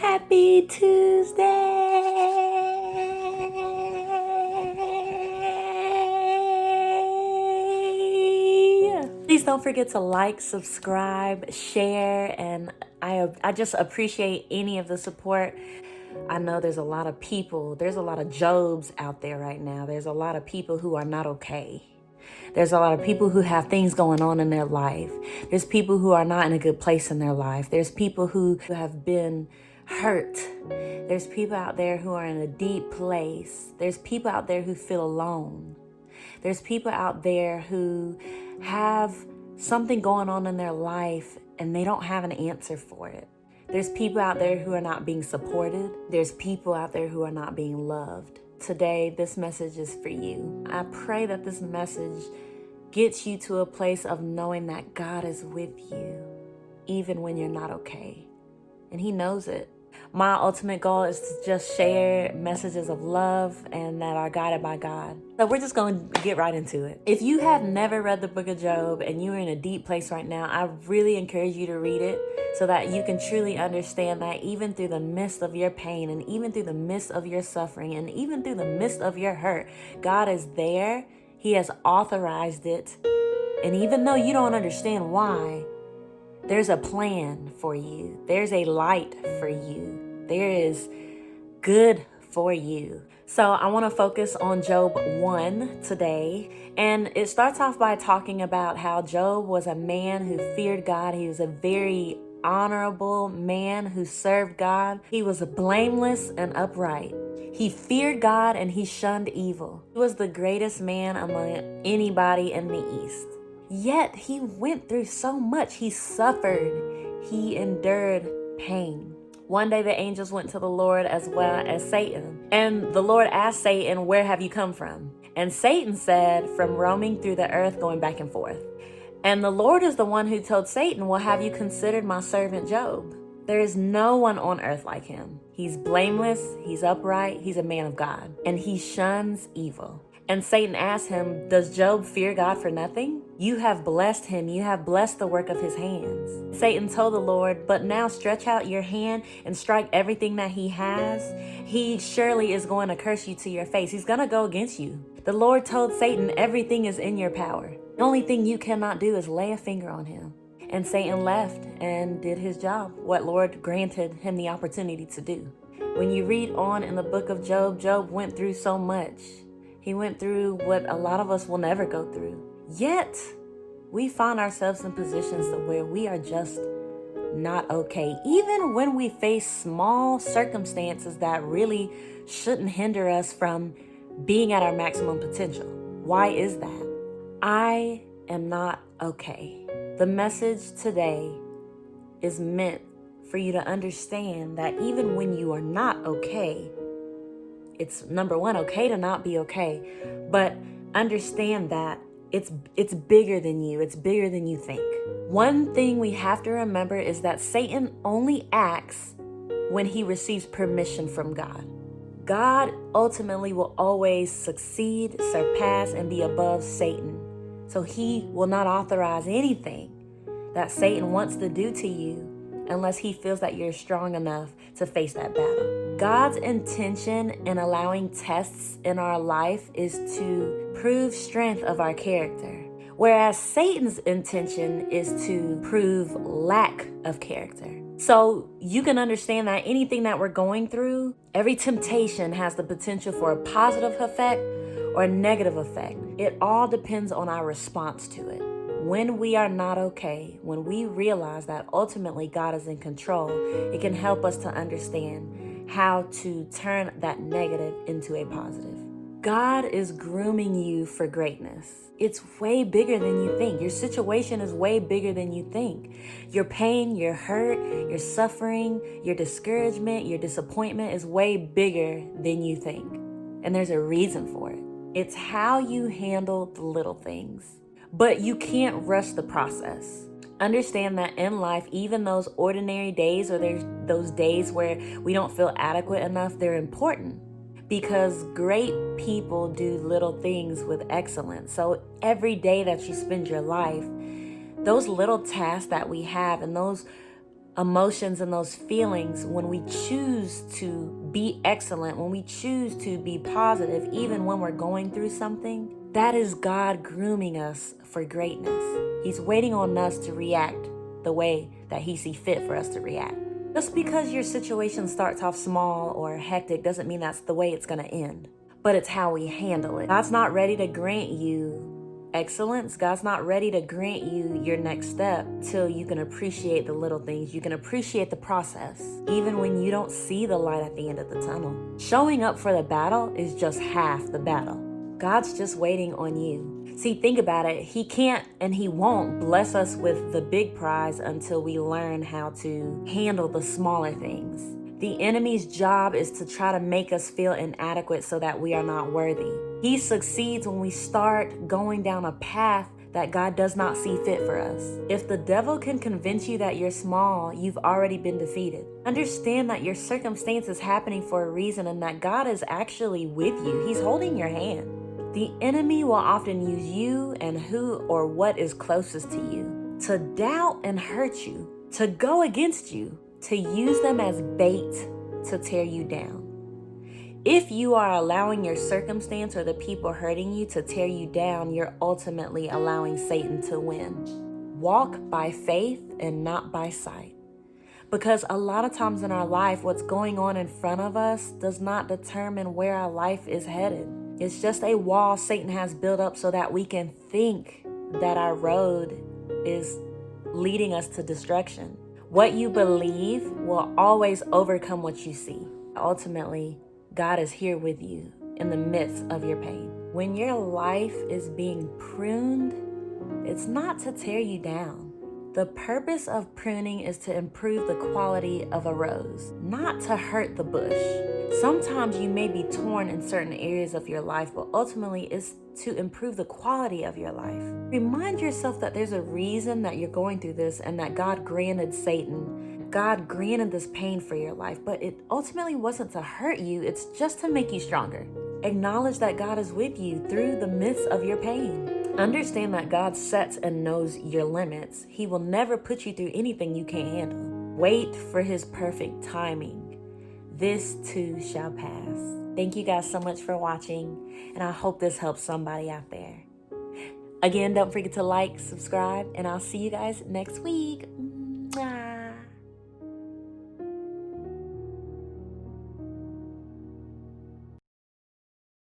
Happy Tuesday! Please don't forget to like, subscribe, share, and I just appreciate any of the support. I know there's a lot of Jobs out there right now. There's a lot of people who are not okay. There's a lot of people who have things going on in their life. There's people who are not in a good place in their life. There's people who have been hurt. There's people out there who are in a deep place. There's people out there who feel alone. There's people out there who have something going on in their life and they don't have an answer for it. There's people out there who are not being supported. There's people out there who are not being loved. Today, this message is for you. I pray that this message gets you to a place of knowing that God is with you, even when you're not okay. And He knows it. My ultimate goal is to just share messages of love and that are guided by God. So we're just going to get right into it. If you have never read the book of Job and you're in a deep place right now, I really encourage you to read it so that you can truly understand that even through the midst of your pain and even through the midst of your suffering and even through the midst of your hurt, God is there. He has authorized it. And even though you don't understand why, there's a plan for you. There's a light for you. There is good for you. So I want to focus on Job 1 today. And it starts off by talking about how Job was a man who feared God. He was a very honorable man who served God. He was blameless and upright. He feared God and he shunned evil. He was the greatest man among anybody in the East. Yet he went through so much. He suffered. He endured pain. One day the angels went to the Lord as well as Satan. And the Lord asked Satan, "Where have you come from?" And Satan said, "From roaming through the earth, going back and forth." And the Lord is the one who told Satan, "Well, have you considered my servant Job? There is no one on earth like him. He's blameless, he's upright, he's a man of God, and he shuns evil." And Satan asked him, "Does Job fear God for nothing? You have blessed him. You have blessed the work of his hands." Satan told the Lord, "But now stretch out your hand and strike everything that he has. He surely is going to curse you to your face. He's going to go against you." The Lord told Satan, "Everything is in your power. The only thing you cannot do is lay a finger on him." And Satan left and did his job, what Lord granted him the opportunity to do. When you read on in the book of Job, Job went through so much. He went through what a lot of us will never go through. Yet, we find ourselves in positions where we are just not okay. Even when we face small circumstances that really shouldn't hinder us from being at our maximum potential. Why is that? I am not okay. The message today is meant for you to understand that even when you are not okay, it's number one, okay to not be okay, but understand that it's bigger than you. It's bigger than you think. One thing we have to remember is that Satan only acts when he receives permission from God. God ultimately will always succeed, surpass, and be above Satan. So he will not authorize anything that Satan wants to do to you unless he feels that you're strong enough to face that battle. God's intention in allowing tests in our life is to prove strength of our character, whereas Satan's intention is to prove lack of character. So you can understand that anything that we're going through, every temptation has the potential for a positive effect or a negative effect. It all depends on our response to it. When we are not okay, when we realize that ultimately God is in control, it can help us to understand how to turn that negative into a positive. God is grooming you for greatness. It's way bigger than you think. Your situation is way bigger than you think. Your pain, your hurt, your suffering, your discouragement, your disappointment is way bigger than you think. And there's a reason for it. It's how you handle the little things. But you can't rush the process. Understand that in life, even those ordinary days or there's those days where we don't feel adequate enough, they're important because great people do little things with excellence. So every day that you spend your life, those little tasks that we have and those emotions and those feelings, when we choose to be excellent, when we choose to be positive, even when we're going through something, that is God grooming us for greatness. He's waiting on us to react the way that He sees fit for us to react. Just because your situation starts off small or hectic doesn't mean that's the way it's going to end, but it's how we handle it. God's not ready to grant you excellence. God's not ready to grant you your next step till you can appreciate the little things. You can appreciate the process, even when you don't see the light at the end of the tunnel. Showing up for the battle is just half the battle. God's just waiting on you. See, think about it. He can't and He won't bless us with the big prize until we learn how to handle the smaller things. The enemy's job is to try to make us feel inadequate so that we are not worthy. He succeeds when we start going down a path that God does not see fit for us. If the devil can convince you that you're small, you've already been defeated. Understand that your circumstance is happening for a reason and that God is actually with you. He's holding your hand. The enemy will often use you and who or what is closest to you to doubt and hurt you, to go against you, to use them as bait to tear you down. If you are allowing your circumstance or the people hurting you to tear you down, you're ultimately allowing Satan to win. Walk by faith and not by sight. Because a lot of times in our life, what's going on in front of us does not determine where our life is headed. It's just a wall Satan has built up so that we can think that our road is leading us to destruction. What you believe will always overcome what you see. Ultimately, God is here with you in the midst of your pain. When your life is being pruned, it's not to tear you down. The purpose of pruning is to improve the quality of a rose, not to hurt the bush. Sometimes you may be torn in certain areas of your life, but ultimately it's to improve the quality of your life. Remind yourself that there's a reason that you're going through this and that God granted this pain for your life, but it ultimately wasn't to hurt you, it's just to make you stronger. Acknowledge that God is with you through the midst of your pain. Understand that God sets and knows your limits. He will never put you through anything you can't handle. Wait for His perfect timing. This too shall pass. Thank you guys so much for watching, and I hope this helps somebody out there. Again, don't forget to like, subscribe, and I'll see you guys next week. Mwah.